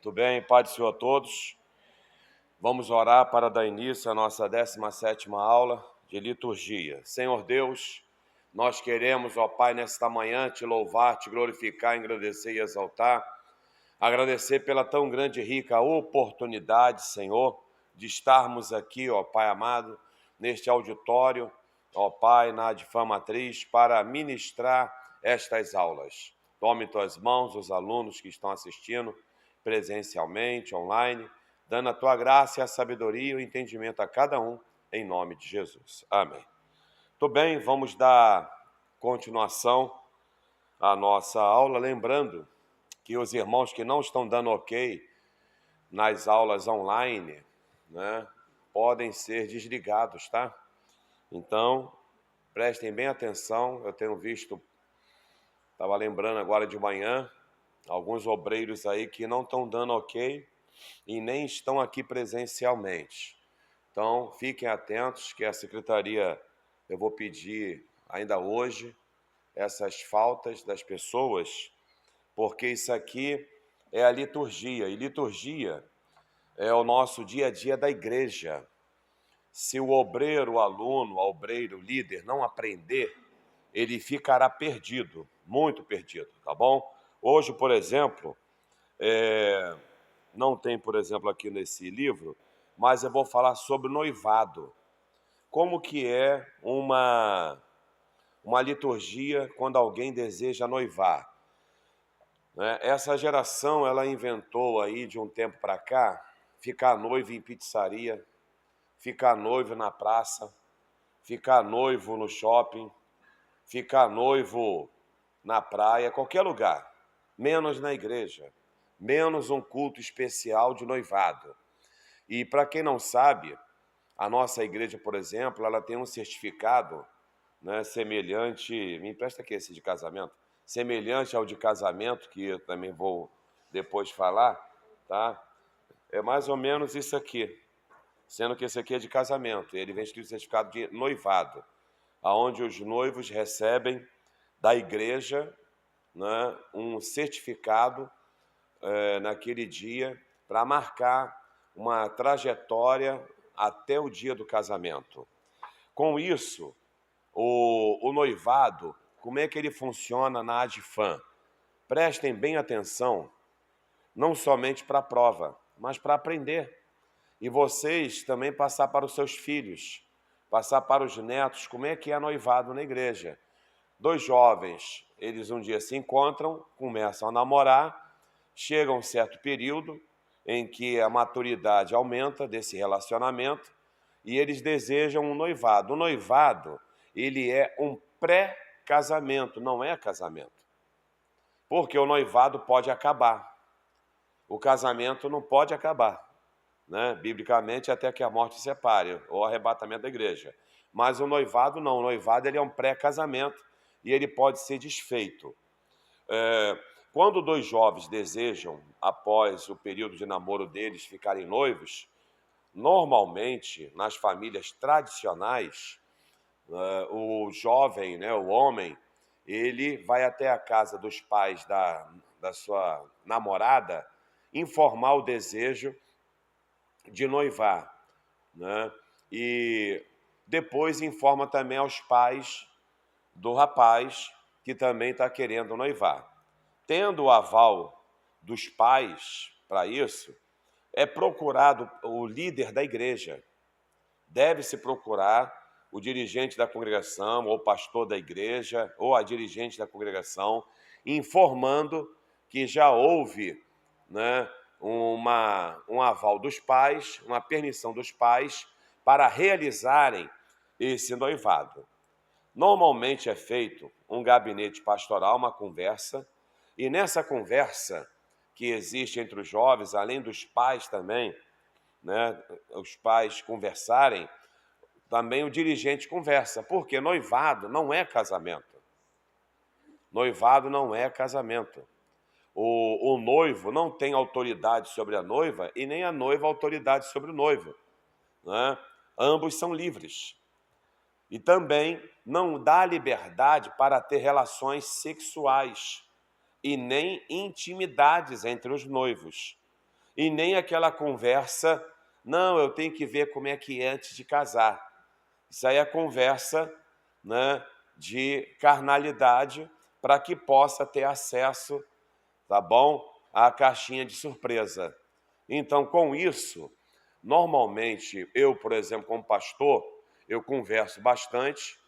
Tudo bem? Paz do Senhor a todos. Vamos orar para dar início à nossa 17ª aula de liturgia. Senhor Deus, nós queremos, ó Pai, nesta manhã te louvar, te glorificar, agradecer e exaltar. Agradecer pela tão grande e rica oportunidade, Senhor, de estarmos aqui, ó Pai amado, neste auditório, ó Pai, na Difamatriz, para ministrar estas aulas. Tome em tuas mãos os alunos que estão assistindo presencialmente, online, dando a tua graça e a sabedoria e o entendimento a cada um, em nome de Jesus. Amém. Tudo bem, vamos dar continuação à nossa aula, lembrando que os irmãos que não estão dando ok nas aulas online, né, podem ser desligados, tá? Então, prestem bem atenção, eu tenho visto, estava lembrando agora de manhã, alguns obreiros aí que não estão dando ok e nem estão aqui presencialmente. Então, fiquem atentos que a secretaria, eu vou pedir ainda hoje essas faltas das pessoas, porque isso aqui é a liturgia, e liturgia é o nosso dia a dia da igreja. Se o obreiro, o aluno, o obreiro, o líder não aprender, ele ficará perdido, muito perdido, tá bom? Hoje, por exemplo, não tem, por exemplo, aqui nesse livro, mas eu vou falar sobre noivado. Como que é uma liturgia quando alguém deseja noivar? Né? Essa geração, ela inventou aí, de um tempo para cá, ficar noivo em pizzaria, ficar noivo na praça, ficar noivo no shopping, ficar noivo na praia, qualquer lugar, menos na igreja, menos um culto especial de noivado. E para quem não sabe, a nossa igreja, por exemplo, ela tem um certificado, né, semelhante, me empresta aqui esse de casamento, semelhante ao de casamento, que eu também vou depois falar, tá? É mais ou menos isso aqui, sendo que esse aqui é de casamento, ele vem escrito certificado de noivado, aonde os noivos recebem da igreja, né, um certificado naquele dia para marcar uma trajetória até o dia do casamento. Com isso, o noivado, como é que ele funciona na Adifam? Prestem bem atenção, não somente para a prova, mas para aprender. E vocês também passar para os seus filhos, passar para os netos, como é que é noivado na igreja. Dois jovens, eles um dia se encontram, começam a namorar, chega um certo período em que a maturidade aumenta desse relacionamento e eles desejam um noivado. O noivado, ele é um pré-casamento, não é casamento. Porque o noivado pode acabar. O casamento não pode acabar, né? Biblicamente, até que a morte separe, ou arrebatamento da igreja. Mas o noivado não, o noivado ele é um pré-casamento e ele pode ser desfeito. Quando dois jovens desejam, após o período de namoro deles, ficarem noivos, normalmente, nas famílias tradicionais, o jovem, né, o homem, ele vai até a casa dos pais da sua namorada informar o desejo de noivar, né? E depois informa também aos pais do rapaz que também está querendo noivar. Tendo o aval dos pais para isso, é procurado o líder da igreja. Deve-se procurar o dirigente da congregação, ou o pastor da igreja, ou a dirigente da congregação, informando que já houve, né, um aval dos pais, uma permissão dos pais para realizarem esse noivado. Normalmente é feito um gabinete pastoral, uma conversa, e nessa conversa que existe entre os jovens, além dos pais também, né, os pais conversarem, também o dirigente conversa, porque noivado não é casamento. Noivado não é casamento. O noivo não tem autoridade sobre a noiva e nem a noiva autoridade sobre o noivo, né? Ambos são livres. E também não dá liberdade para ter relações sexuais e nem intimidades entre os noivos. E nem aquela conversa, não, eu tenho que ver como é que é antes de casar. Isso aí é conversa, né, de carnalidade para que possa ter acesso, tá bom, à caixinha de surpresa. Então, com isso, normalmente, eu, por exemplo, como pastor, eu converso bastante,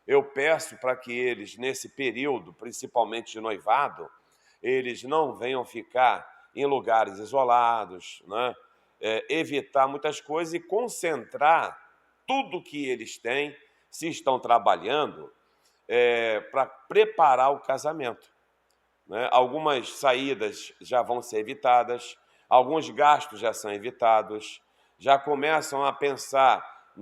eu peço para que eles, nesse período, principalmente de noivado, eles não venham ficar em lugares isolados, né? Evitar muitas coisas e concentrar tudo que eles têm, se estão trabalhando, para preparar o casamento, né? Algumas saídas já vão ser evitadas, alguns gastos já são evitados, já começam a pensar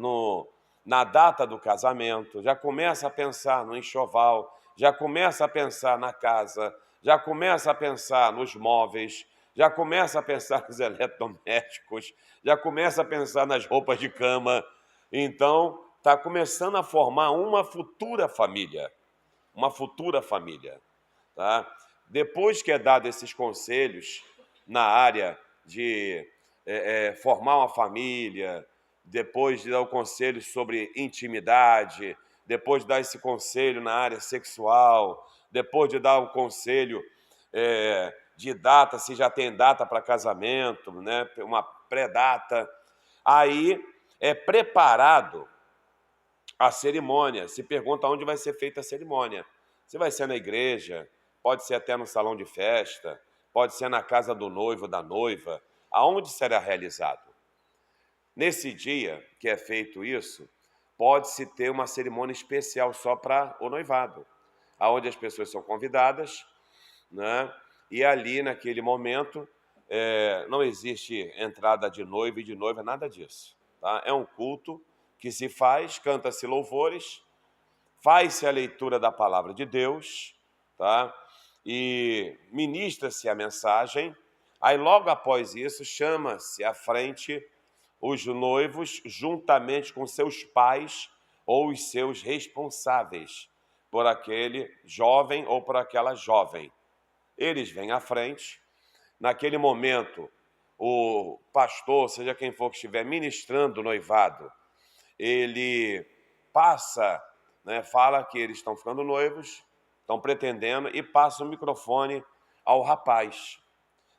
na data do casamento, já começa a pensar no enxoval, já começa a pensar na casa, já começa a pensar nos móveis, já começa a pensar nos eletrodomésticos, já começa a pensar nas roupas de cama. Então, está começando a formar uma futura família, tá? Depois que é dado esses conselhos na área de formar uma família, depois de dar o conselho sobre intimidade, depois de dar esse conselho na área sexual, depois de dar o conselho de data, se já tem data para casamento, né, uma pré-data, aí é preparado a cerimônia. Se pergunta onde vai ser feita a cerimônia. Se vai ser na igreja, pode ser até no salão de festa, pode ser na casa do noivo, da noiva, aonde será realizado. Nesse dia que é feito isso, pode-se ter uma cerimônia especial só para o noivado, aonde as pessoas são convidadas, né? E ali, naquele momento, não existe entrada de noivo e de noiva, nada disso. Tá? É um culto que se faz, canta-se louvores, faz-se a leitura da palavra de Deus, tá? E ministra-se a mensagem. Aí, logo após isso, chama-se à frente os noivos, juntamente com seus pais ou os seus responsáveis por aquele jovem ou por aquela jovem. Eles vêm à frente. Naquele momento, o pastor, seja quem for que estiver ministrando o noivado, ele passa, né, fala que eles estão ficando noivos, estão pretendendo, e passa o microfone ao rapaz.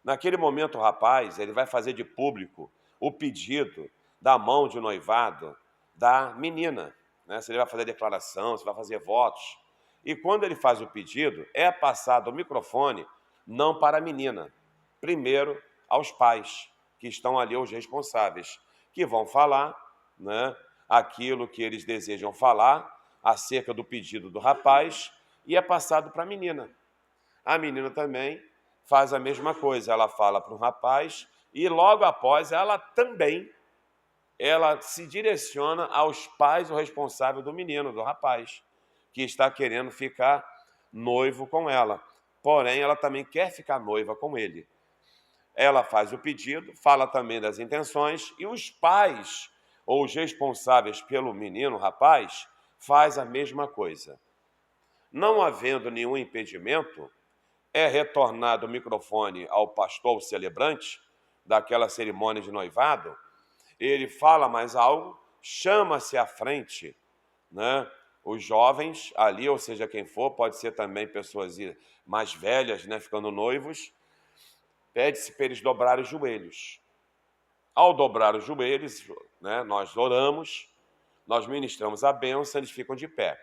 Naquele momento, o rapaz ele vai fazer de público o pedido da mão de noivado da menina, né? Se ele vai fazer declaração, se vai fazer votos. E quando ele faz o pedido, é passado o microfone não para a menina, primeiro aos pais, que estão ali, os responsáveis, que vão falar, né, aquilo que eles desejam falar acerca do pedido do rapaz, e é passado para a menina. A menina também faz a mesma coisa, ela fala para o rapaz e logo após ela se direciona aos pais, o responsável do menino, do rapaz, que está querendo ficar noivo com ela. Porém, ela também quer ficar noiva com ele. Ela faz o pedido, fala também das intenções e os pais ou os responsáveis pelo menino, rapaz, faz a mesma coisa. Não havendo nenhum impedimento, é retornado o microfone ao pastor, ao celebrante, daquela cerimônia de noivado, ele fala mais algo, chama-se à frente, né, os jovens ali, ou seja, quem for, pode ser também pessoas mais velhas, né, ficando noivos, pede-se para eles dobrarem os joelhos. Ao dobrar os joelhos, né, nós oramos, nós ministramos a bênção, eles ficam de pé.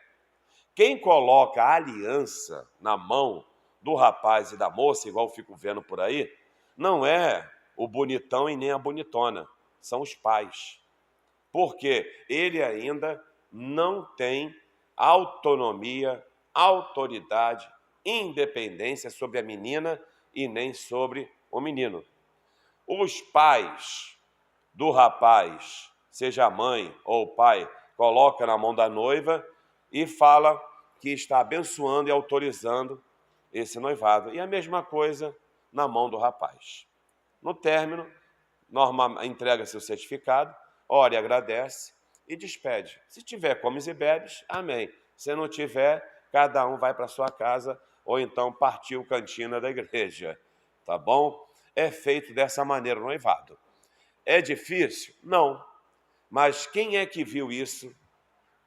Quem coloca a aliança na mão do rapaz e da moça, igual eu fico vendo por aí, não é o bonitão e nem a bonitona, são os pais. Porque ele ainda não tem autonomia, autoridade, independência sobre a menina e nem sobre o menino. Os pais do rapaz, seja a mãe ou o pai, coloca na mão da noiva e fala que está abençoando e autorizando esse noivado. E a mesma coisa na mão do rapaz. No término, entrega-se o certificado, ora e agradece e despede. Se tiver comes e bebes, amém. Se não tiver, cada um vai para sua casa ou então partiu cantina da igreja, tá bom? é feito dessa maneira o noivado. É difícil? Não. Mas quem é que viu isso?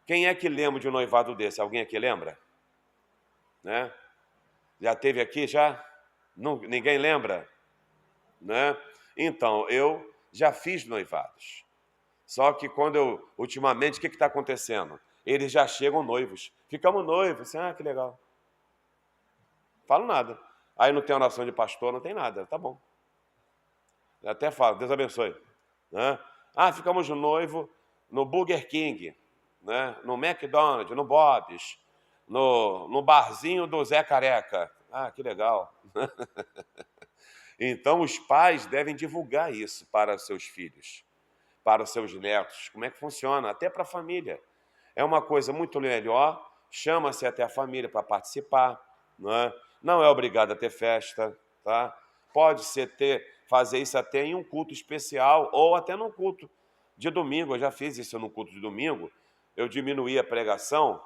Quem é que lembra de um noivado desse? Alguém aqui lembra? Né? Já teve aqui já? Não, ninguém lembra? Né? Então, eu já fiz noivados. Só que ultimamente, o que está acontecendo? Eles já chegam noivos. Ficamos noivos, assim, que legal. Falo nada. Aí não tem oração de pastor, não tem nada, tá bom. Eu até falo, Deus abençoe. Né? Ficamos noivo no Burger King, né? No McDonald's, no Bob's, no barzinho do Zé Careca. Que legal. Então, os pais devem divulgar isso para os seus filhos, para os seus netos. Como é que funciona? Até para a família. É uma coisa muito melhor, chama-se até a família para participar. Não é obrigado a ter festa. Tá? Pode ser fazer isso até em um culto especial ou até num culto de domingo. Eu já fiz isso no culto de domingo. Eu diminuí a pregação,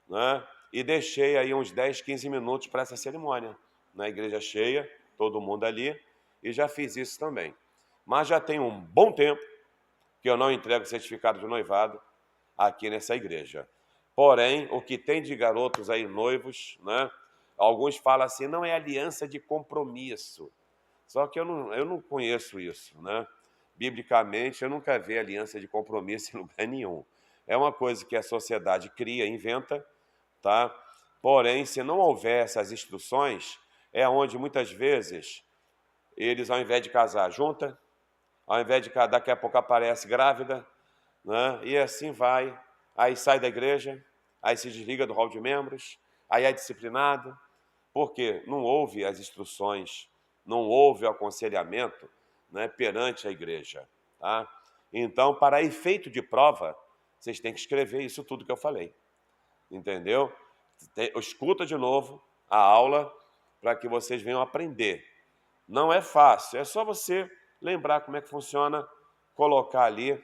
né? E deixei aí uns 10, 15 minutos para essa cerimônia. Na igreja cheia, todo mundo ali, e já fiz isso também. Mas já tem um bom tempo que eu não entrego certificado de noivado aqui nessa igreja. Porém, o que tem de garotos aí noivos, né? Alguns falam assim, não é aliança de compromisso. Só que eu não conheço isso, né? Biblicamente, eu nunca vi aliança de compromisso em lugar nenhum. É uma coisa que a sociedade cria, inventa, tá? Porém, se não houver essas instruções, é onde muitas vezes eles, ao invés de casar, junta, ao invés de daqui a pouco aparece grávida, né? E assim vai. Aí sai da igreja, aí se desliga do hall de membros, aí é disciplinado, porque não houve as instruções, não houve o aconselhamento, né, perante a igreja. Tá? Então, para efeito de prova, vocês têm que escrever isso tudo que eu falei. Entendeu? Escuta de novo a aula para que vocês venham aprender. Não é fácil, é só você lembrar como é que funciona, colocar ali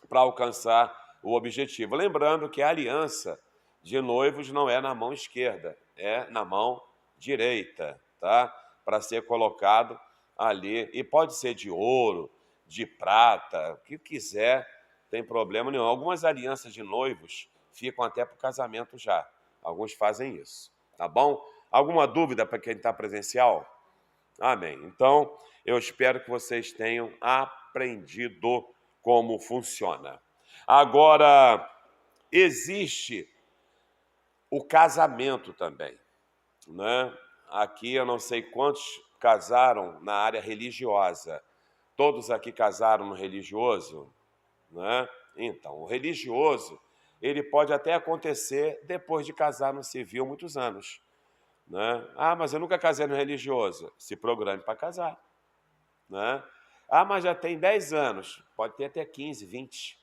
para alcançar o objetivo. Lembrando que a aliança de noivos não é na mão esquerda, é na mão direita, tá? Para ser colocado ali. E pode ser de ouro, de prata, o que quiser, tem problema nenhum. Algumas alianças de noivos ficam até para o casamento já. Alguns fazem isso, tá bom? Alguma dúvida para quem está presencial? Amém. Então, eu espero que vocês tenham aprendido como funciona. Agora, existe o casamento também, né? Aqui eu não sei quantos casaram na área religiosa. Todos aqui casaram no religioso, né? Então, o religioso, ele pode até acontecer depois de casar no civil muitos anos, né? Mas eu nunca casei no religioso. Se programe para casar, né? Mas já tem 10 anos. Pode ter até 15, 20.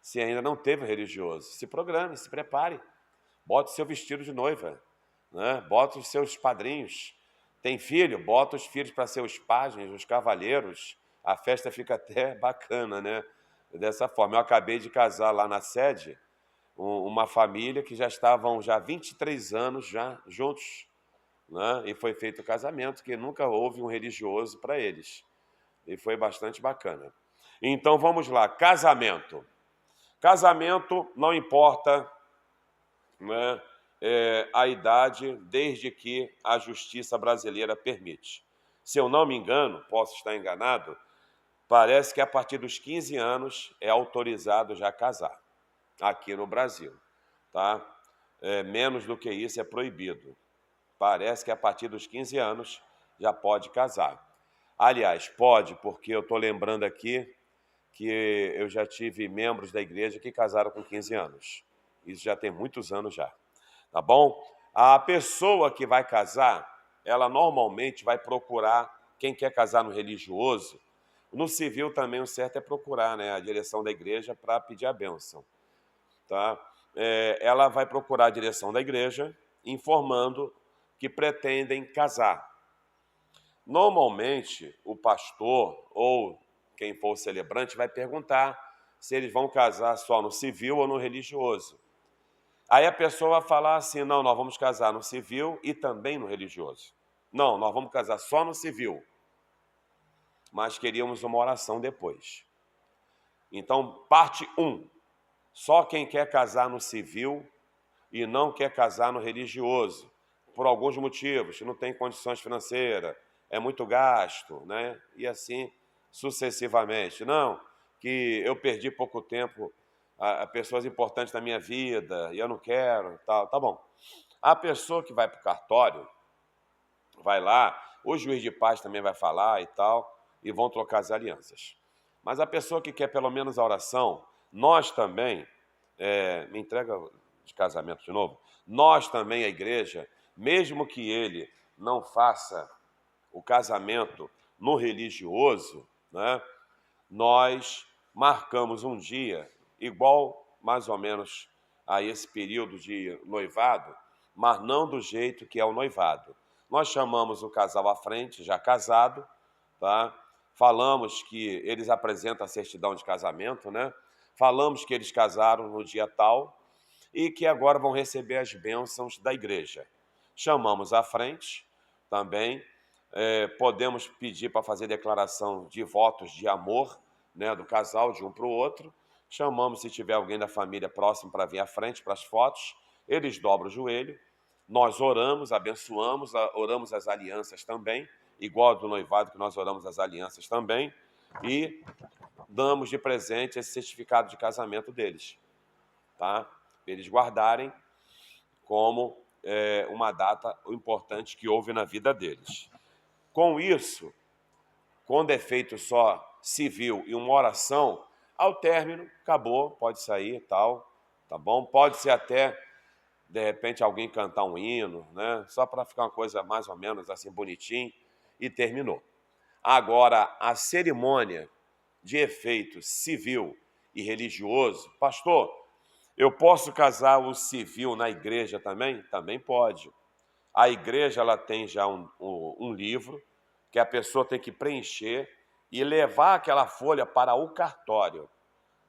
Se ainda não teve religioso, se programe, se prepare. Bota o seu vestido de noiva, né? Bota os seus padrinhos. Tem filho? Bota os filhos para ser os pajens, os cavaleiros. A festa fica até bacana, né? Dessa forma. Eu acabei de casar lá na sede uma família que já estavam 23 anos já juntos, né? E foi feito o casamento, que nunca houve um religioso para eles. E foi bastante bacana. Então, vamos lá. Casamento. Casamento não importa, né, a idade, desde que a justiça brasileira permite. Se eu não me engano, posso estar enganado, parece que a partir dos 15 anos é autorizado já casar, aqui no Brasil. Tá? Menos do que isso é proibido. Parece que a partir dos 15 anos já pode casar. Aliás, pode, porque eu estou lembrando aqui que eu já tive membros da igreja que casaram com 15 anos. Isso já tem muitos anos já, tá bom? A pessoa que vai casar, ela normalmente vai procurar, quem quer casar no religioso, no civil também o certo é procurar, né, a direção da igreja para pedir a bênção. Tá? Ela vai procurar a direção da igreja, informando que pretendem casar. Normalmente, o pastor ou quem for o celebrante vai perguntar se eles vão casar só no civil ou no religioso. Aí a pessoa vai falar assim, não, nós vamos casar no civil e também no religioso. Não, nós vamos casar só no civil. mas queríamos uma oração depois. Então, parte 1. Só quem quer casar no civil e não quer casar no religioso, por alguns motivos, não tem condições financeiras, é muito gasto, né? E assim sucessivamente. Não, que eu perdi pouco tempo a pessoas importantes na minha vida e eu não quero, tal. Tá bom. A pessoa que vai para o cartório, vai lá, o juiz de paz também vai falar e tal, e vão trocar as alianças. Mas a pessoa que quer pelo menos a oração, nós também, me entrega de casamento de novo, nós também, a igreja, mesmo que ele não faça o casamento no religioso, né, nós marcamos um dia, igual mais ou menos a esse período de noivado, mas não do jeito que é o noivado. Nós chamamos o casal à frente, já casado, tá? Falamos que eles apresentam a certidão de casamento, né? Falamos que eles casaram no dia tal e que agora vão receber as bênçãos da igreja. Chamamos à frente também, podemos pedir para fazer declaração de votos de amor, né, do casal, de um para o outro. Chamamos, se tiver alguém da família próximo, para vir à frente para as fotos. Eles dobram o joelho, nós oramos, abençoamos, oramos as alianças também, igual do noivado que nós oramos as alianças também, e damos de presente esse certificado de casamento deles, tá? Eles guardarem como uma data importante que houve na vida deles. Com isso, quando é feito só civil e uma oração, ao término, acabou, pode sair e tal, tá bom? Pode ser até, de repente, alguém cantar um hino, né? Só para ficar uma coisa mais ou menos assim bonitinho, e terminou. Agora, a cerimônia de efeito civil e religioso, pastor, eu posso casar o civil na igreja também? Também pode. A igreja ela tem já um livro que a pessoa tem que preencher e levar aquela folha para o cartório.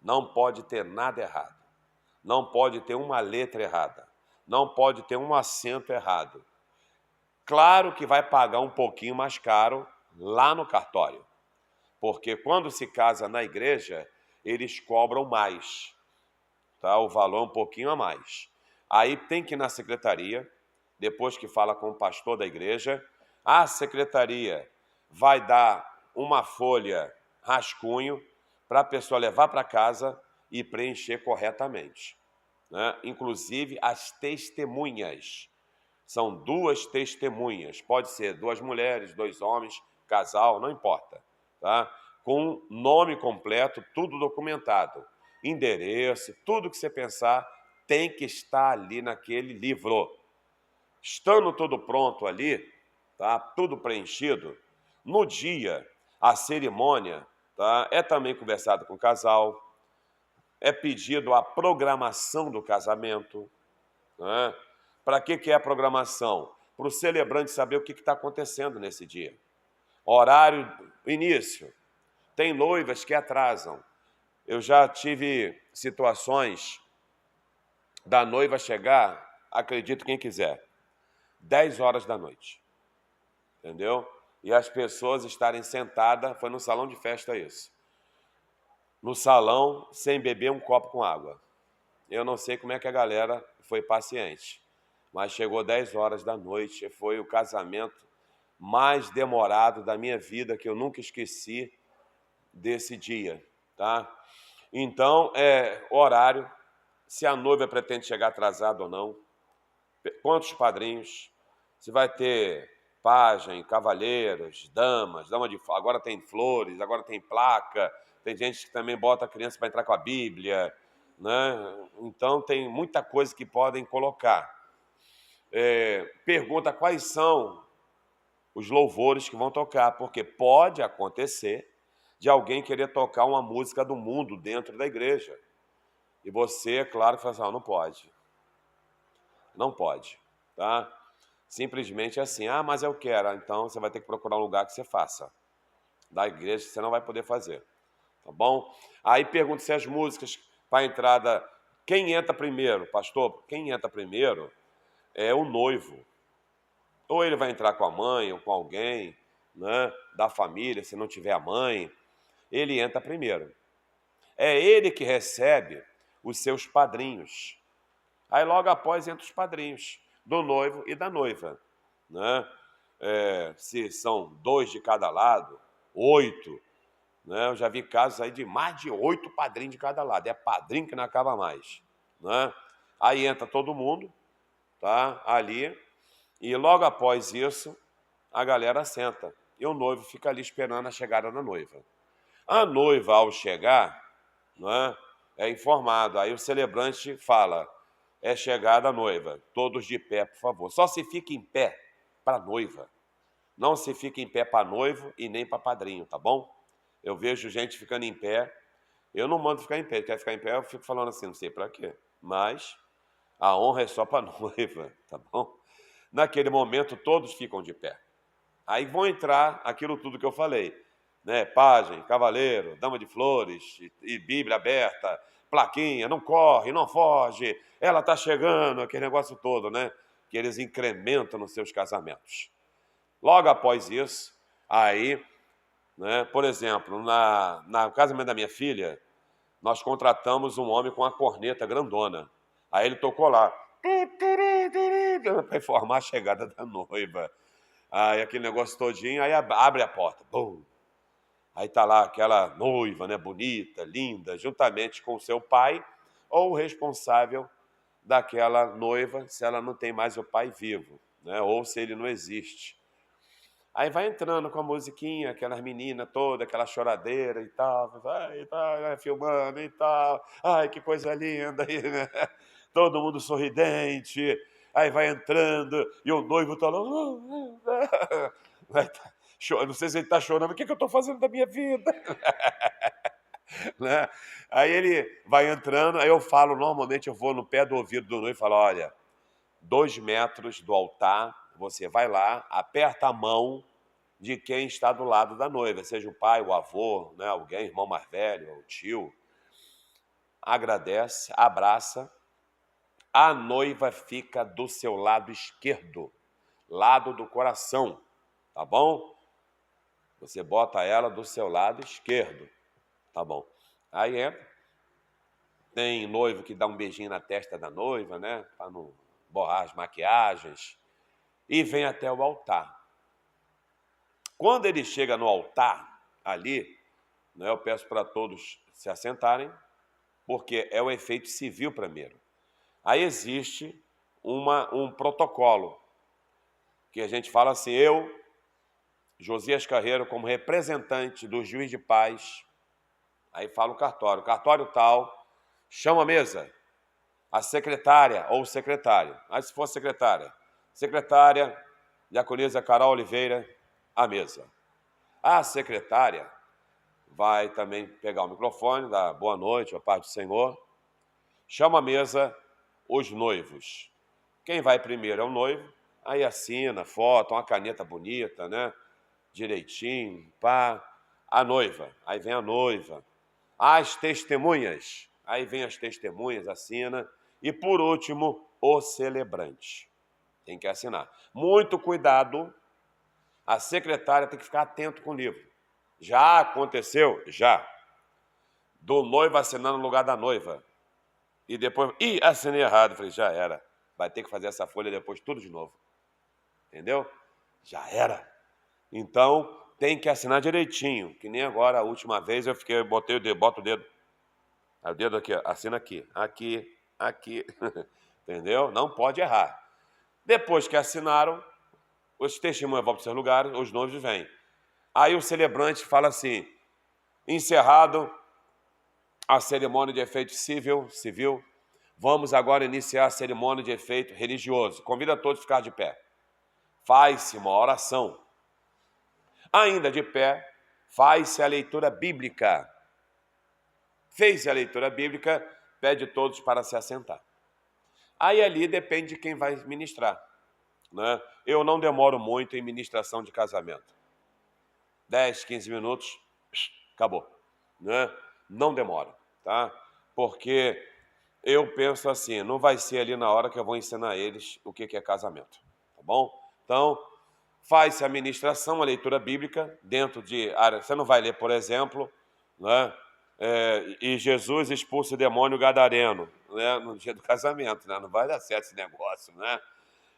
Não pode ter nada errado. Não pode ter uma letra errada. Não pode ter um acento errado. Claro que vai pagar um pouquinho mais caro lá no cartório, porque quando se casa na igreja, eles cobram mais, tá? O valor é um pouquinho a mais. Aí tem que ir na secretaria, depois que fala com o pastor da igreja, a secretaria vai dar uma folha rascunho para a pessoa levar para casa e preencher corretamente, né? Inclusive as testemunhas. São 2 testemunhas, pode ser 2 mulheres, 2 homens, casal, não importa, tá? Com nome completo, tudo documentado, endereço, tudo que você pensar tem que estar ali naquele livro. Estando tudo pronto ali, tá? Tudo preenchido, no dia, a cerimônia, tá? É também conversado com o casal, é pedido a programação do casamento, né? Para que é a programação? Para o celebrante saber o que está acontecendo nesse dia. Horário, início. Tem noivas que atrasam. Eu já tive situações da noiva chegar, acredito quem quiser, 10 horas da noite. Entendeu? E as pessoas estarem sentadas, foi no salão de festa isso. No salão, sem beber um copo com água. Eu não sei como é que a galera foi paciente, mas chegou 10 horas da noite, foi o casamento mais demorado da minha vida, que eu nunca esqueci desse dia, tá? Então, horário, se a noiva pretende chegar atrasada ou não, quantos padrinhos, se vai ter pajem, cavalheiros, damas, agora tem flores, agora tem placa, tem gente que também bota a criança para entrar com a Bíblia, né? Então tem muita coisa que podem colocar. Pergunta quais são os louvores que vão tocar, porque pode acontecer de alguém querer tocar uma música do mundo dentro da igreja. E você, é claro, que fala assim, não pode. Não pode, tá? Simplesmente assim, mas eu quero. Então você vai ter que procurar um lugar que você faça. Da igreja você não vai poder fazer, tá bom? Aí pergunta se as músicas para a entrada, quem entra primeiro? Pastor, quem entra primeiro é o noivo. Ou ele vai entrar com a mãe ou com alguém, né, da família, se não tiver a mãe, ele entra primeiro. É ele que recebe os seus padrinhos. Aí logo após entra os padrinhos do noivo e da noiva, né? Se são 2 de cada lado, 8, né? Eu já vi casos aí de mais de 8 padrinhos de cada lado. É padrinho que não acaba mais, né? Aí entra todo mundo, tá? Ali, e logo após isso, a galera senta. E o noivo fica ali esperando a chegada da noiva. A noiva, ao chegar, né, é informado. Aí o celebrante fala, é chegada a noiva. Todos de pé, por favor. Só se fica em pé para a noiva. Não se fica em pé para noivo e nem para padrinho, tá bom? Eu vejo gente ficando em pé. Eu não mando ficar em pé. Quer ficar em pé, eu fico falando assim, não sei para quê. Mas a honra é só para a noiva, tá bom? Naquele momento, todos ficam de pé. Aí vão entrar aquilo tudo que eu falei, né? Pajem, cavaleiro, dama de flores, e Bíblia aberta, plaquinha, não corre, não foge, ela está chegando, aquele negócio todo, né? Que eles incrementam nos seus casamentos. Logo após isso, aí, né? Por exemplo, no casamento da minha filha, nós contratamos um homem com uma corneta grandona. Aí ele tocou lá, para informar a chegada da noiva. Aí aquele negócio todinho, aí abre a porta. Bum. Aí tá lá aquela noiva, né, bonita, linda, juntamente com o seu pai ou o responsável daquela noiva, se ela não tem mais o pai vivo, né, ou se ele não existe. Aí vai entrando com a musiquinha, aquelas meninas todas, aquela choradeira e tal, filmando e tal, ai, que coisa linda, todo mundo sorridente, aí vai entrando, e o noivo tá lá, não sei se ele está chorando, o que eu estou fazendo da minha vida? Né? Aí ele vai entrando, aí eu falo, normalmente eu vou no pé do ouvido do noivo e falo, olha, 2 metros do altar, você vai lá, aperta a mão de quem está do lado da noiva, seja o pai, o avô, né, alguém, irmão mais velho, o tio, agradece, abraça, a noiva fica do seu lado esquerdo, lado do coração, tá bom? Você bota ela do seu lado esquerdo, tá bom? Aí tem noivo que dá um beijinho na testa da noiva, né, para não borrar as maquiagens, e vem até o altar. Quando ele chega no altar, ali, né, eu peço para todos se assentarem, porque é o efeito civil primeiro. Aí existe um protocolo, que a gente fala assim, eu, Josias Carreiro, como representante do juiz de paz, aí fala o cartório tal, chama a mesa, a secretária ou o secretário. Aí se for secretária, Diaconisa Carol Oliveira, à mesa. A secretária vai também pegar o microfone, dar boa noite, a paz do Senhor, chama a mesa os noivos. Quem vai primeiro é o noivo, aí assina, foto, uma caneta bonita, né? Direitinho, pá. A noiva, aí vem a noiva. As testemunhas, aí vem as testemunhas, assina. E por último, o celebrante. Tem que assinar. Muito cuidado, a secretária tem que ficar atento com o livro. Já aconteceu? Já. Do noivo assinando no lugar da noiva. E depois, assinei errado. Falei, já era. Vai ter que fazer essa folha depois tudo de novo. Entendeu? Já era. Então, tem que assinar direitinho. Que nem agora, a última vez, botei o dedo, boto o dedo. O dedo aqui, assina aqui. Aqui. Entendeu? Não pode errar. Depois que assinaram, os testemunhas vão para os seus lugares, os noivos vêm. Aí o celebrante fala assim, encerrado a cerimônia de efeito civil, vamos agora iniciar a cerimônia de efeito religioso. Convida todos a ficar de pé. Faz-se uma oração. Ainda de pé, faz-se a leitura bíblica. Fez-se a leitura bíblica, pede todos para se assentar. Aí ali depende de quem vai ministrar, né? Eu não demoro muito em ministração de casamento. 10, 15 minutos, acabou, né? Não demora, tá? Porque eu penso assim, não vai ser ali na hora que eu vou ensinar eles o que é casamento, tá bom? Então, faz-se a ministração, a leitura bíblica, dentro de área. Você não vai ler, por exemplo, né? E Jesus expulsa o demônio gadareno, né? No dia do casamento, né? Não vai dar certo esse negócio, né?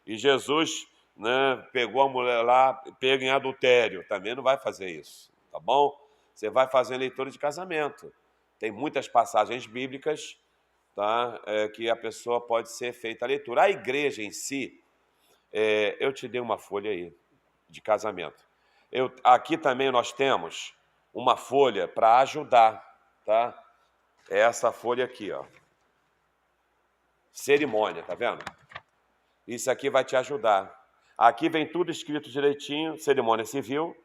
E Jesus, né, pegou a mulher lá, pega em adultério, também não vai fazer isso, tá bom? Você vai fazer a leitura de casamento. Tem muitas passagens bíblicas, tá? Que a pessoa pode ser feita a leitura. A igreja em si, eu te dei uma folha aí de casamento. Aqui também nós temos uma folha para ajudar, tá? É essa folha aqui, ó. Cerimônia, tá vendo? Isso aqui vai te ajudar. Aqui vem tudo escrito direitinho, cerimônia civil,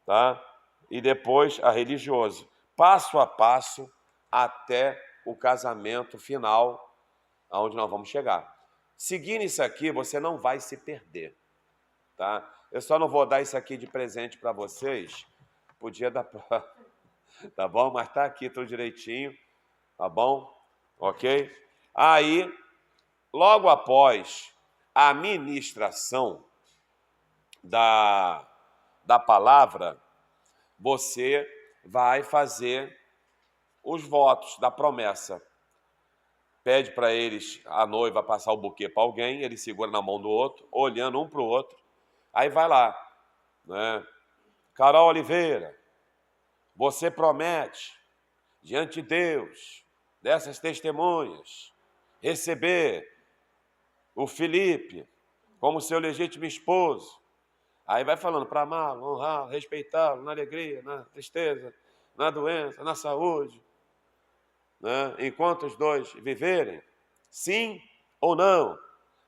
tá? E depois a religioso. Passo a passo até o casamento final, aonde nós vamos chegar. Seguindo isso aqui, você não vai se perder, tá? Eu só não vou dar isso aqui de presente para vocês, podia dar pra... Tá bom? Mas tá aqui tudo direitinho, tá bom? Ok? Aí, logo após a ministração da palavra, você vai fazer os votos da promessa. Pede para eles, a noiva, passar o buquê para alguém, ele segura na mão do outro, olhando um para o outro. Aí vai lá, né? Carol Oliveira, você promete, diante de Deus, dessas testemunhas, receber o Felipe como seu legítimo esposo. Aí vai falando para amá-lo, honrá-lo, respeitá-lo na alegria, na tristeza, na doença, na saúde, né? Enquanto os dois viverem, sim ou não.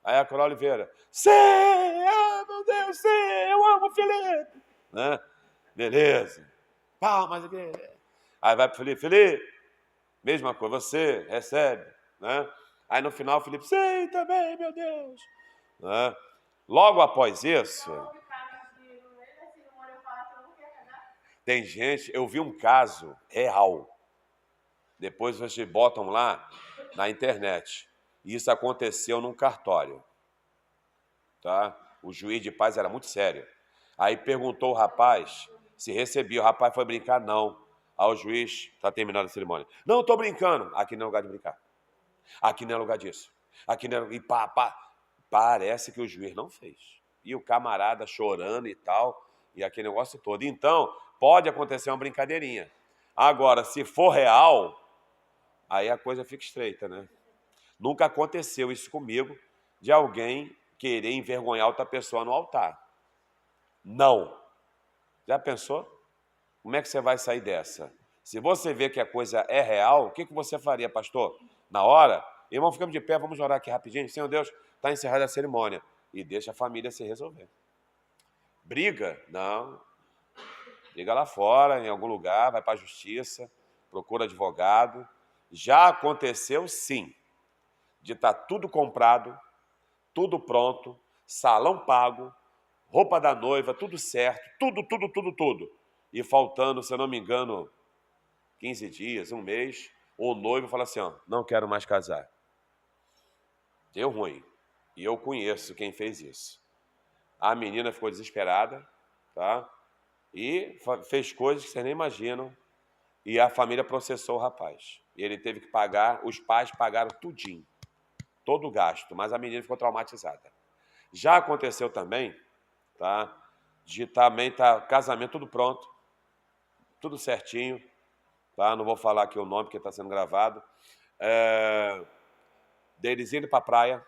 Aí a Carol Oliveira, sim, meu Deus, sim, eu amo o Felipe. Né? Beleza. Palmas, igreja. Aí vai para o Felipe, mesma coisa, você recebe. Né? Aí no final o Felipe, sim, também, meu Deus. Né? Logo após isso, tem gente, eu vi um caso real. Depois vocês botam lá na internet. Isso aconteceu num cartório. Tá? O juiz de paz era muito sério. Aí perguntou o rapaz se recebia. O rapaz foi brincar, não. Aí o juiz, está terminando a cerimônia. Não, estou brincando. Aqui não é lugar de brincar. Aqui não é lugar disso. Aqui não é... E parece que o juiz não fez. E o camarada chorando e tal, e aquele negócio todo. Então, pode acontecer uma brincadeirinha. Agora, se for real, aí a coisa fica estreita, né? Nunca aconteceu isso comigo, de alguém querer envergonhar outra pessoa no altar. Não. Já pensou? Como é que você vai sair dessa? Se você vê que a coisa é real, o que você faria, pastor? Na hora, irmão, ficamos de pé, vamos orar aqui rapidinho. Senhor Deus, está encerrada a cerimônia. E deixa a família se resolver. Briga? Não. Briga lá fora, em algum lugar, vai para a justiça, procura advogado. Já aconteceu, sim, de estar tudo comprado, tudo pronto, salão pago, roupa da noiva, tudo certo, tudo. E faltando, se eu não me engano, 15 dias, um mês, o noivo fala assim, ó, não quero mais casar. Deu ruim. E eu conheço quem fez isso. A menina ficou desesperada, tá? E fez coisas que vocês nem imaginam. E a família processou o rapaz. E ele teve que pagar, os pais pagaram tudinho. Todo o gasto, mas a menina ficou traumatizada. Já aconteceu também, tá? De também tá casamento tudo pronto, tudo certinho, tá? Não vou falar aqui o nome porque está sendo gravado. Deles indo para a praia,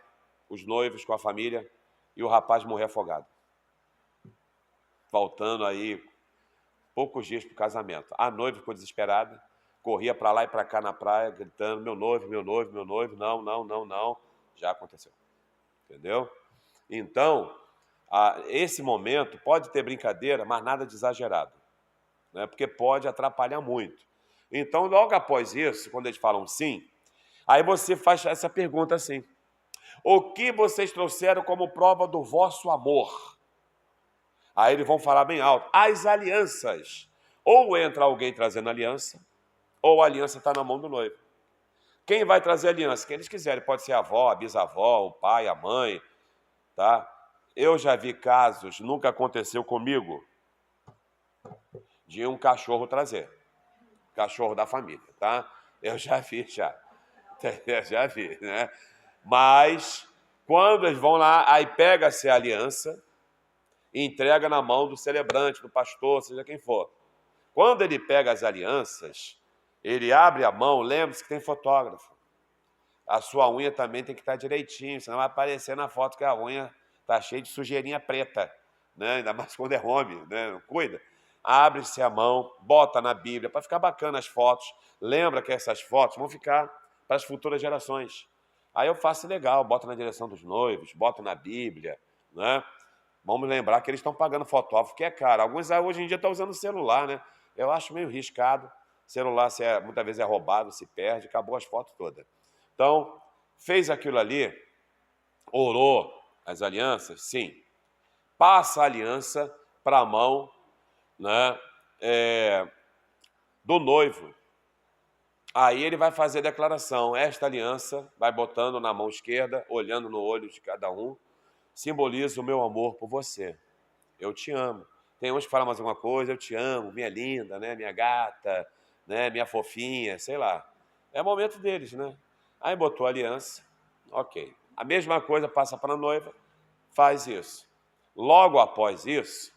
os noivos com a família, e o rapaz morrer afogado. Faltando aí poucos dias para o casamento. A noiva ficou desesperada, corria para lá e para cá na praia, gritando, meu noivo, não. Já aconteceu. Entendeu? Então, esse momento pode ter brincadeira, mas nada de exagerado. Né? Porque pode atrapalhar muito. Então, logo após isso, quando eles falam sim, aí você faz essa pergunta assim, o que vocês trouxeram como prova do vosso amor? Aí eles vão falar bem alto, as alianças. Ou entra alguém trazendo aliança, ou a aliança está na mão do noivo. Quem vai trazer aliança? Quem eles quiserem, pode ser a avó, a bisavó, o pai, a mãe, tá? Eu já vi casos, nunca aconteceu comigo, de um cachorro trazer. Cachorro da família, tá? Eu já vi, já. Eu já vi, né? Mas, quando eles vão lá, aí pega-se a aliança e entrega na mão do celebrante, do pastor, seja quem for. Quando ele pega as alianças, ele abre a mão, lembre-se que tem fotógrafo. A sua unha também tem que estar direitinho, senão vai aparecer na foto que a unha está cheia de sujeirinha preta, né? Ainda mais quando é homem, né? Cuida. Abre-se a mão, bota na Bíblia, para ficar bacana as fotos. Lembra que essas fotos vão ficar para as futuras gerações. Aí eu faço legal, boto na direção dos noivos, boto na Bíblia, né? Vamos lembrar que eles estão pagando fotógrafo, que é caro. Alguns hoje em dia estão usando celular, né? Eu acho meio arriscado. Celular muitas vezes é roubado, se perde, acabou as fotos todas. Então, fez aquilo ali, orou as alianças, sim. Passa a aliança para a mão, né, do noivo. Aí ele vai fazer a declaração. Esta aliança, vai botando na mão esquerda, olhando no olho de cada um, simboliza o meu amor por você. Eu te amo. Tem uns que falam mais alguma coisa, eu te amo, minha linda, né, minha gata, né, minha fofinha, sei lá. É momento deles, né? Aí botou a aliança, ok. A mesma coisa passa para a noiva, faz isso. Logo após isso,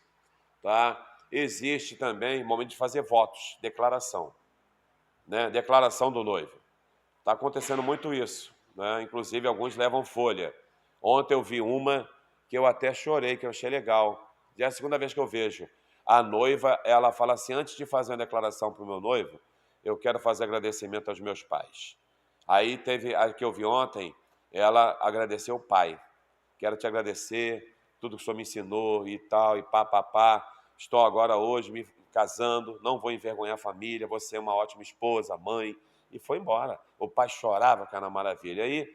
tá, existe também o momento de fazer votos, declaração, né? Declaração do noivo. Está acontecendo muito isso, né? Inclusive alguns levam folha. Ontem eu vi uma que eu até chorei, que eu achei legal. Já é a segunda vez que eu vejo. A noiva, ela fala assim, antes de fazer uma declaração para o meu noivo, eu quero fazer agradecimento aos meus pais. Aí teve a que eu vi ontem, ela agradeceu o pai. Quero te agradecer, tudo que o senhor me ensinou e tal, e pá, pá, pá. Estou agora hoje me casando, não vou envergonhar a família, vou ser uma ótima esposa, mãe. E foi embora. O pai chorava, cara, na maravilha. Aí,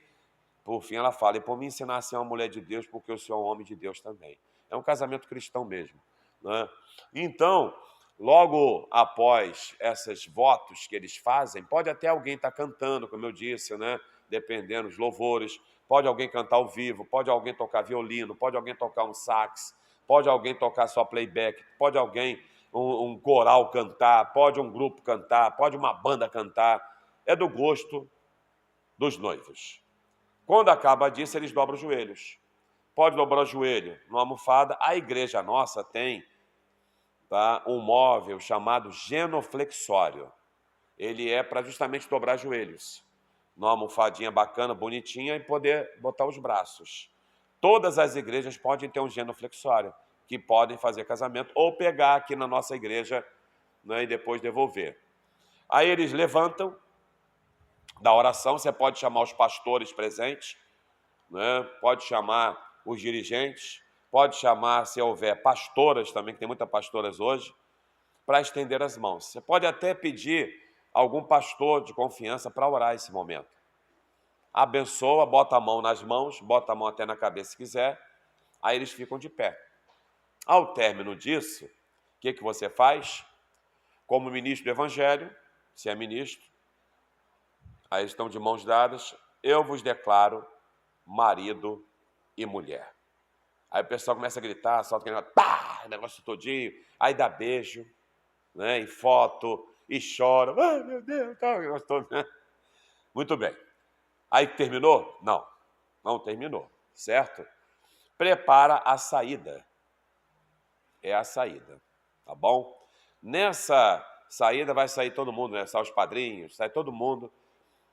por fim, ela fala, e por me ensinar a ser uma mulher de Deus, porque eu sou um homem de Deus também. É um casamento cristão mesmo, né? Então, logo após esses votos que eles fazem, pode até alguém estar cantando, como eu disse, né? Dependendo dos louvores, pode alguém cantar ao vivo, pode alguém tocar violino, pode alguém tocar um sax, pode alguém tocar só playback, pode alguém, um coral cantar, pode um grupo cantar, pode uma banda cantar. É do gosto dos noivos. Quando acaba disso, eles dobram os joelhos. Pode dobrar o joelho numa almofada. A igreja nossa tem, tá, um móvel chamado genuflexório. Ele é para justamente dobrar joelhos. Numa almofadinha bacana, bonitinha, e poder botar os braços. Todas as igrejas podem ter um genuflexório, que podem fazer casamento, ou pegar aqui na nossa igreja, né, e depois devolver. Aí eles levantam da oração, você pode chamar os pastores presentes, né? Pode chamar os dirigentes, pode chamar, se houver, pastoras também, que tem muitas pastoras hoje, para estender as mãos. Você pode até pedir algum pastor de confiança para orar esse momento. Abençoa, bota a mão nas mãos, bota a mão até na cabeça se quiser, aí eles ficam de pé. Ao término disso, o que você faz? Como ministro do Evangelho, se é ministro, aí estão de mãos dadas, eu vos declaro marido e mulher. Aí o pessoal começa a gritar, solta aquele negócio, pá, negócio todinho, aí dá beijo, né, e foto, e chora, ai meu Deus, tá, negócio todo, né? Muito bem. Aí terminou? Não, não terminou, certo? Prepara a saída. É a saída, tá bom? Nessa saída vai sair todo mundo, né? Sai os padrinhos, sai todo mundo.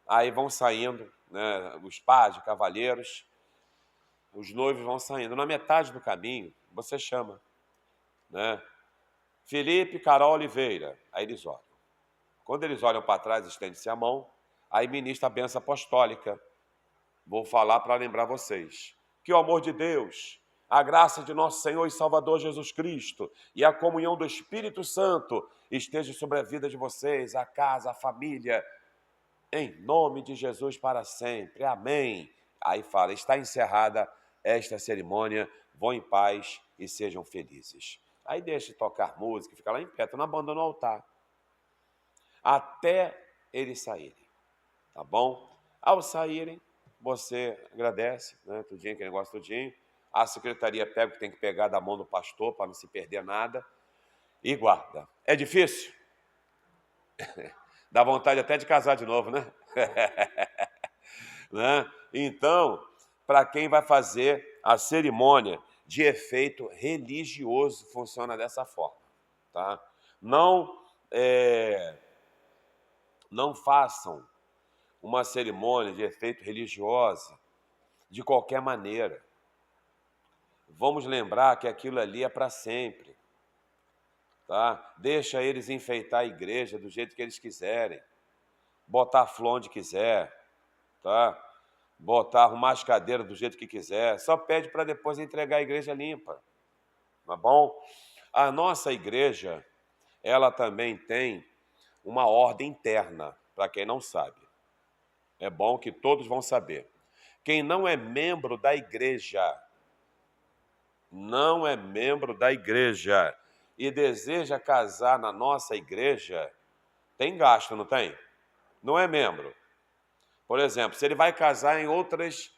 Aí vão saindo, né, os pais, cavalheiros, os noivos vão saindo. Na metade do caminho, você chama, né? Felipe, Carol, Oliveira. Aí eles olham. Quando eles olham para trás, estende-se a mão, aí ministra a bênção apostólica. Vou falar para lembrar vocês. Que o amor de Deus, a graça de nosso Senhor e Salvador Jesus Cristo e a comunhão do Espírito Santo esteja sobre a vida de vocês, a casa, a família, em nome de Jesus para sempre. Amém. Aí fala, está encerrada esta cerimônia, vão em paz e sejam felizes. Aí deixa de tocar música, fica lá em pé, tu não abandona o altar. Até eles saírem, tá bom? Ao saírem, você agradece, né, tudinho, aquele negócio tudinho. a secretaria pega o que tem que pegar da mão do pastor para não se perder nada e guarda. É difícil? Dá vontade até de casar de novo, né? Né? Então, para quem vai fazer a cerimônia de efeito religioso, funciona dessa forma. Tá? Não, não façam uma cerimônia de efeito religiosa de qualquer maneira. Vamos lembrar que aquilo ali é para sempre. Tá? Deixa eles enfeitar a igreja do jeito que eles quiserem. Botar flor onde quiser. Tá? Arrumar as cadeiras do jeito que quiser. Só pede para depois entregar a igreja limpa. Tá bom? A nossa igreja, ela também tem uma ordem interna, para quem não sabe. É bom que todos vão saber. Quem não é membro da igreja, e deseja casar na nossa igreja, tem gasto, não tem? Não é membro. Por exemplo, se ele vai casar em outras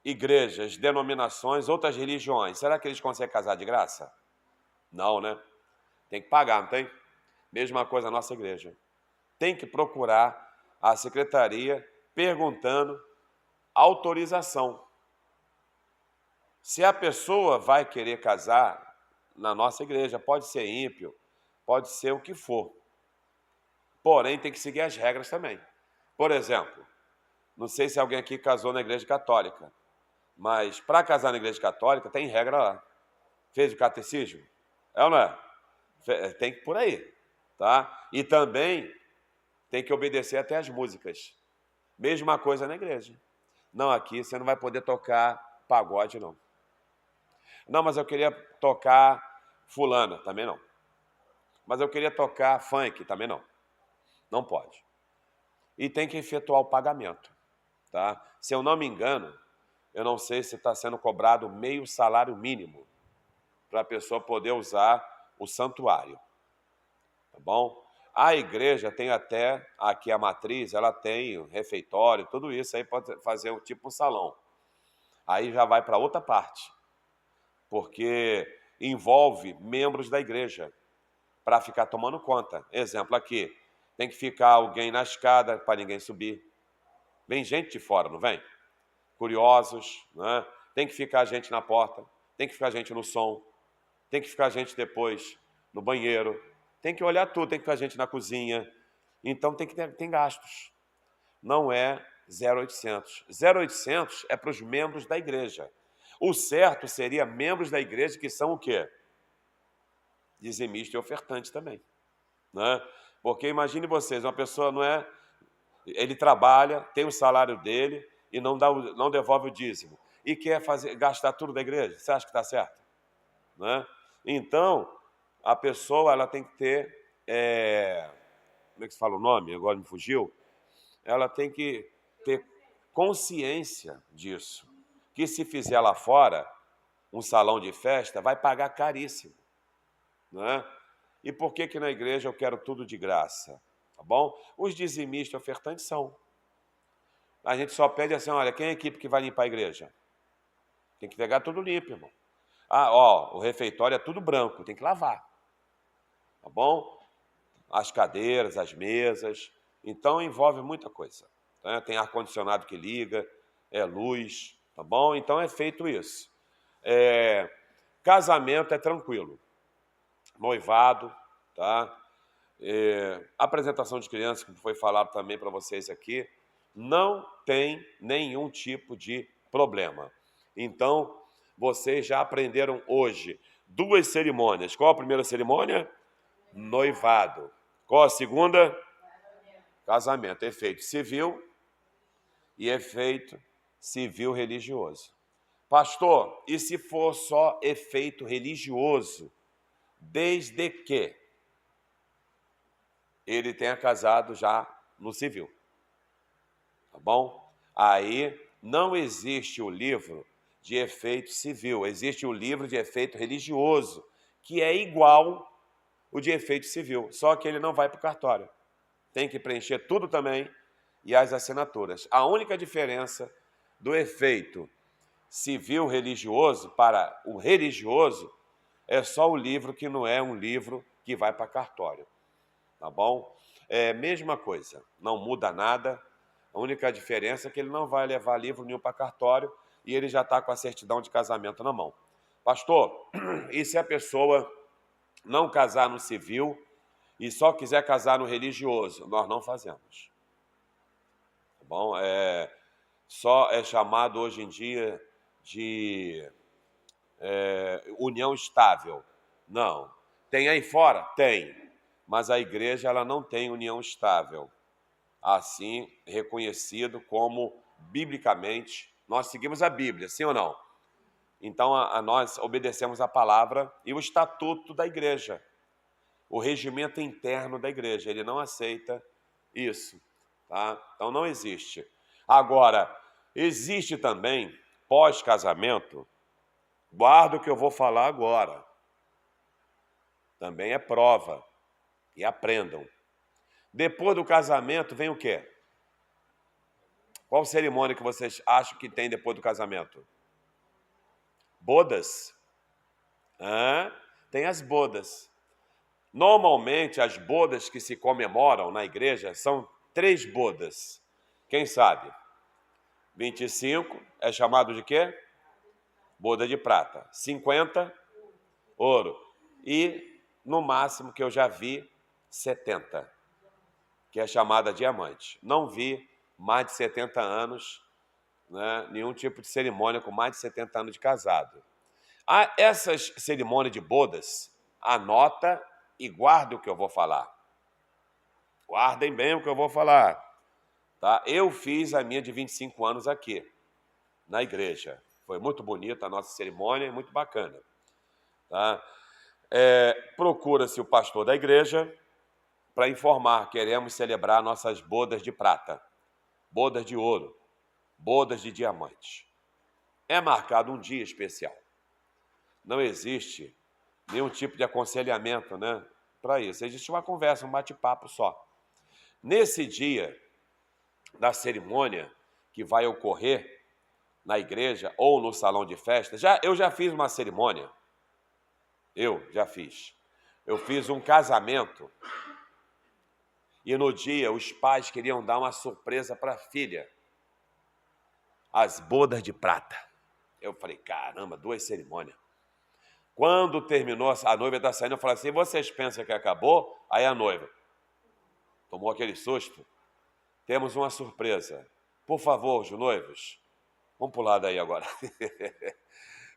igrejas, denominações, outras religiões, será que eles conseguem casar de graça? Não, né? Tem que pagar, não tem? Mesma coisa a nossa igreja. Tem que procurar a secretaria perguntando autorização. Se a pessoa vai querer casar na nossa igreja, pode ser ímpio, pode ser o que for. Porém, tem que seguir as regras também. Por exemplo, não sei se alguém aqui casou na igreja católica, mas para casar na igreja católica tem regra lá. Fez o catecismo? É ou não é? Tem que ir por aí. Tá? E também tem que obedecer até as músicas. Mesma coisa na igreja. Não, aqui você não vai poder tocar pagode, não. Não, mas eu queria tocar fulana, também não. Mas eu queria tocar funk, também não. Não pode. E tem que efetuar o pagamento. Tá? Se eu não me engano, eu não sei se está sendo cobrado meio salário mínimo para a pessoa poder usar o santuário. Tá bom? A igreja tem até, aqui a matriz, ela tem o refeitório, tudo isso aí pode fazer um salão. Aí já vai para outra parte, porque envolve membros da igreja para ficar tomando conta. Exemplo aqui, tem que ficar alguém na escada para ninguém subir. Vem gente de fora, não vem? Curiosos, né? Tem que ficar gente na porta, tem que ficar gente no som, tem que ficar gente depois no banheiro, tem que olhar tudo, tem que ficar gente na cozinha. Então tem gastos. Não é 0,800. 0,800 é para os membros da igreja. O certo seria membros da igreja que são o quê? Dizimista e ofertante também. Né? Porque imagine vocês, uma pessoa não é... Ele trabalha, tem o salário dele e não devolve o dízimo. E quer gastar tudo da igreja. Você acha que está certo? Né? Então, a pessoa ela tem que ter... como é que se fala o nome? Agora me fugiu. Ela tem que ter consciência disso. Que se fizer lá fora um salão de festa, vai pagar caríssimo. Né? E por que na igreja eu quero tudo de graça? Tá bom? Os dizimistas e ofertantes são. A gente só pede assim, olha, quem é a equipe que vai limpar a igreja? Tem que pegar tudo limpo, irmão. O refeitório é tudo branco, tem que lavar. Tá bom? As cadeiras, as mesas. Então, envolve muita coisa. Né? Tem ar-condicionado que liga, luz, tá bom? Então, é feito isso. Casamento é tranquilo. Noivado, tá? Apresentação de crianças, que foi falado também para vocês aqui, não tem nenhum tipo de problema. Então, vocês já aprenderam hoje 2 cerimônias. Qual a primeira cerimônia? Noivado. Qual a segunda? Casamento. Efeito civil e efeito civil religioso. Pastor, e se for só efeito religioso, desde que ele tenha casado já no civil? Tá bom? Aí não existe o livro de efeito civil, existe o livro de efeito religioso, que é igual o de efeito civil, só que ele não vai para o cartório. Tem que preencher tudo também e as assinaturas. A única diferença do efeito civil religioso para o religioso é só o livro que não é um livro que vai para cartório, tá bom? É a mesma coisa, não muda nada, a única diferença é que ele não vai levar livro nenhum para cartório e ele já está com a certidão de casamento na mão. Pastor, e se a pessoa não casar no civil e só quiser casar no religioso? Nós não fazemos. Tá bom? Só é chamado hoje em dia de união estável. Não. Tem aí fora? Tem. Mas a igreja ela não tem união estável. Assim, reconhecido como, biblicamente, nós seguimos a Bíblia, sim ou não? Então, nós obedecemos a palavra e o estatuto da igreja, o regimento interno da igreja. Ele não aceita isso, tá? Então, não existe. Agora, existe também, pós-casamento, guarda o que eu vou falar agora. Também é prova. E aprendam. Depois do casamento vem o quê? Qual cerimônia que vocês acham que tem depois do casamento? Bodas? Tem as bodas. Normalmente, as bodas que se comemoram na igreja são 3 bodas. Quem sabe? 25 é chamado de quê? Boda de prata. 50, ouro. E, no máximo, que eu já vi, 70, que é chamada diamante. Não vi mais de 70 anos, né, nenhum tipo de cerimônia com mais de 70 anos de casado. Essas cerimônias de bodas, anota e guarda o que eu vou falar. Guardem bem o que eu vou falar. Tá? Eu fiz a minha de 25 anos aqui, na igreja. Foi muito bonita a nossa cerimônia, muito bacana. Tá? Procura-se o pastor da igreja para informar, queremos celebrar nossas bodas de prata, bodas de ouro, bodas de diamante. É marcado um dia especial. Não existe nenhum tipo de aconselhamento, né, para isso. Existe uma conversa, um bate-papo só. Nesse dia da cerimônia que vai ocorrer na igreja ou no salão de festa, eu já fiz uma cerimônia. Eu fiz um casamento e no dia os pais queriam dar uma surpresa para a filha. As bodas de prata. Eu falei, caramba, 2 cerimônias. Quando terminou, a noiva está saindo, eu falei assim, vocês pensam que acabou? Aí a noiva tomou aquele susto. Temos uma surpresa. Por favor, os noivos, vamos pular daí agora.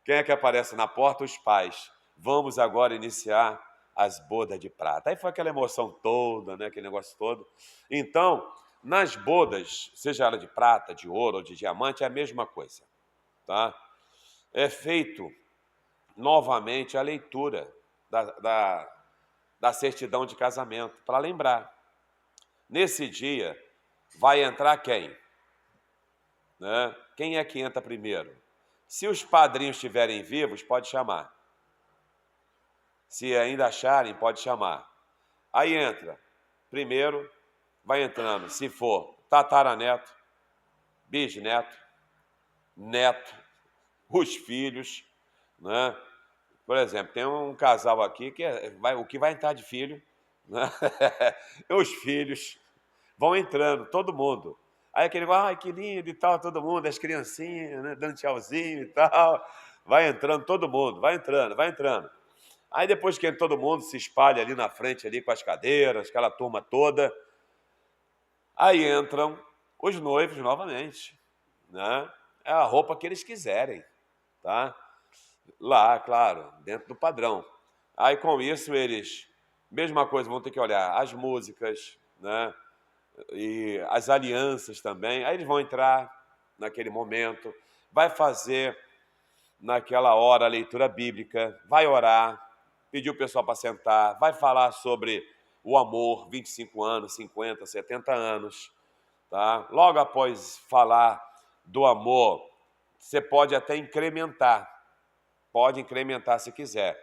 Quem é que aparece na porta? Os pais. Vamos agora iniciar as bodas de prata. Aí foi aquela emoção toda, né? Aquele negócio todo. Então, nas bodas, seja ela de prata, de ouro ou de diamante, é a mesma coisa. Tá? É feito novamente a leitura da certidão de casamento, para lembrar. Nesse dia, vai entrar quem? Né? Quem é que entra primeiro? Se os padrinhos estiverem vivos, pode chamar. Se ainda acharem, pode chamar. Aí entra. Primeiro, vai entrando, se for tataraneto, bisneto, neto, os filhos, né? Por exemplo, tem um casal aqui que o que vai entrar de filho, né? Os filhos vão entrando, todo mundo. Aí aquele, ai, que lindo e tal, todo mundo, as criancinhas, né, dando tchauzinho e tal. Vai entrando todo mundo, vai entrando, vai entrando. Aí depois que todo mundo se espalha ali na frente, ali com as cadeiras, aquela turma toda, aí entram os noivos novamente, né? É a roupa que eles quiserem, tá? Lá, claro, dentro do padrão. Aí com isso eles, mesma coisa, vão ter que olhar as músicas, né? E as alianças também. Aí eles vão entrar naquele momento, vai fazer naquela hora a leitura bíblica, vai orar, pedir o pessoal para sentar, vai falar sobre o amor, 25 anos, 50, 70 anos. Tá? Logo após falar do amor, você pode até incrementar. Pode incrementar se quiser.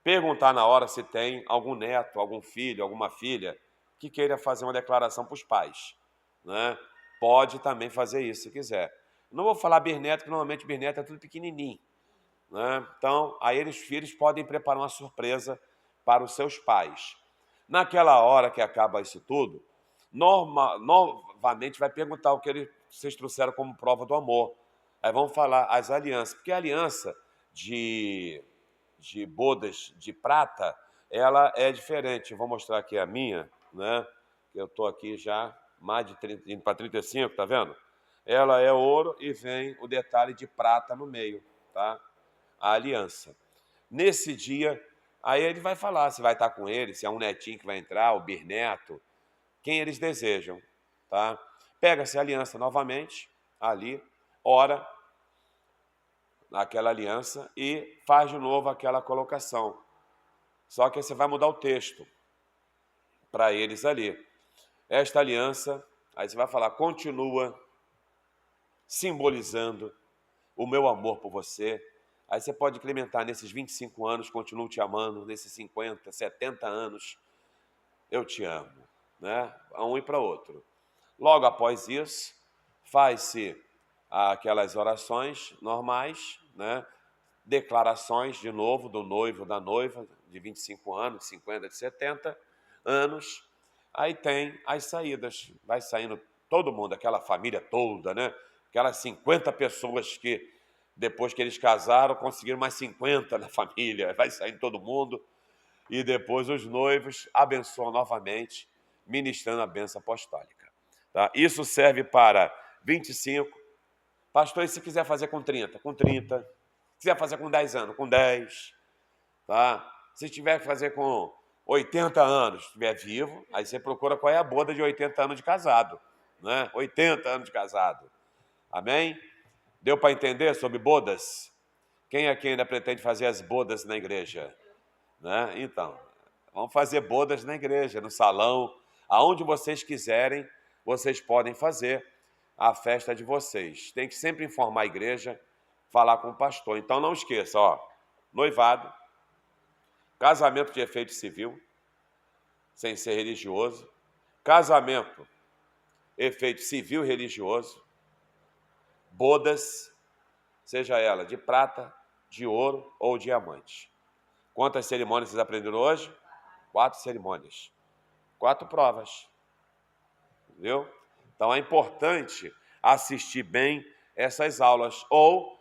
Perguntar na hora se tem algum neto, algum filho, alguma filha que queira fazer uma declaração para os pais. Né? Pode também fazer isso se quiser. Não vou falar bisneto, porque normalmente bisneto é tudo pequenininho, né? Então, aí os filhos podem preparar uma surpresa para os seus pais. Naquela hora que acaba isso tudo, novamente vai perguntar o que vocês trouxeram como prova do amor. Aí vamos falar as alianças, porque a aliança de bodas de prata, ela é diferente. Eu vou mostrar aqui a minha, né? Eu estou aqui já mais de 30, indo para 35, tá vendo? Ela é ouro e vem o detalhe de prata no meio, tá? A aliança. Nesse dia, aí ele vai falar se vai estar com ele, se é um netinho que vai entrar, o bisneto, quem eles desejam, tá? Pega-se a aliança novamente, ali, ora naquela aliança e faz de novo aquela colocação. Só que você vai mudar o texto para eles ali. Esta aliança, aí você vai falar, continua simbolizando o meu amor por você. Aí você pode incrementar nesses 25 anos, continuo te amando, nesses 50, 70 anos, eu te amo, né? A um e para outro. Logo após isso, faz-se aquelas orações normais, né? Declarações, de novo, do noivo, da noiva, de 25 anos, de 50, de 70 anos. Aí tem as saídas, vai saindo todo mundo, aquela família toda, né? Aquelas 50 pessoas que, depois que eles casaram, conseguiram mais 50 na família, vai saindo todo mundo. E depois os noivos abençoam novamente, ministrando a bênção apostólica. Tá? Isso serve para 25. Pastor, e se quiser fazer com 30? Com 30. Se quiser fazer com 10 anos? Com 10. Tá? Se tiver que fazer com 80 anos, estiver vivo, aí você procura qual é a boda de 80 anos de casado. Né? 80 anos de casado. Amém? Deu para entender sobre bodas? Quem aqui ainda pretende fazer as bodas na igreja? Né? Então, vamos fazer bodas na igreja, no salão, aonde vocês quiserem, vocês podem fazer a festa de vocês. Tem que sempre informar a igreja, falar com o pastor. Então não esqueça, ó, noivado, casamento de efeito civil, sem ser religioso, casamento, efeito civil e religioso, bodas, seja ela de prata, de ouro ou diamante. Quantas cerimônias vocês aprenderam hoje? 4 cerimônias. 4 provas. Entendeu? Então é importante assistir bem essas aulas. Ou,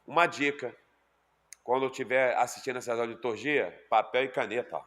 uma dica, quando eu estiver assistindo essas aulas de liturgia, papel e caneta. Ó.